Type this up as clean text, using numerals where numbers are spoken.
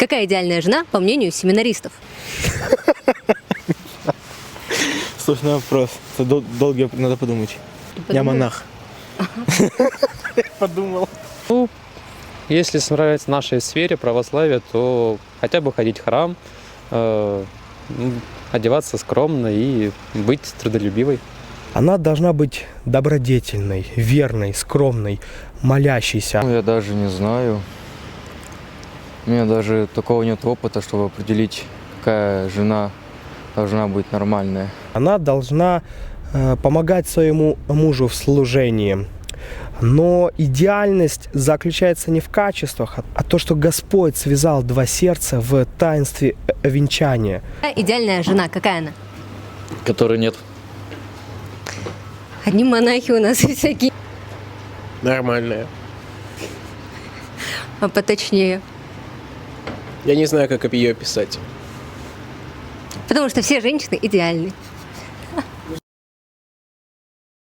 Какая идеальная жена, по мнению семинаристов? Сложный вопрос. Это долго надо подумать. Я монах. Подумал. Ну, если нравится в нашей сфере православия, то хотя бы ходить в храм, одеваться скромно и быть трудолюбивой. Она должна быть добродетельной, верной, скромной, молящейся. Я даже не знаю. У меня даже такого нет опыта, чтобы определить, какая жена должна быть нормальная. Она должна помогать своему мужу в служении. Но идеальность заключается не в качествах, а то, что Господь связал два сердца в таинстве венчания. Идеальная жена, какая она? Которой нет. Одни монахи у нас всякие. Нормальная. А поточнее. Я не знаю, как ее описать. Потому что все женщины идеальны.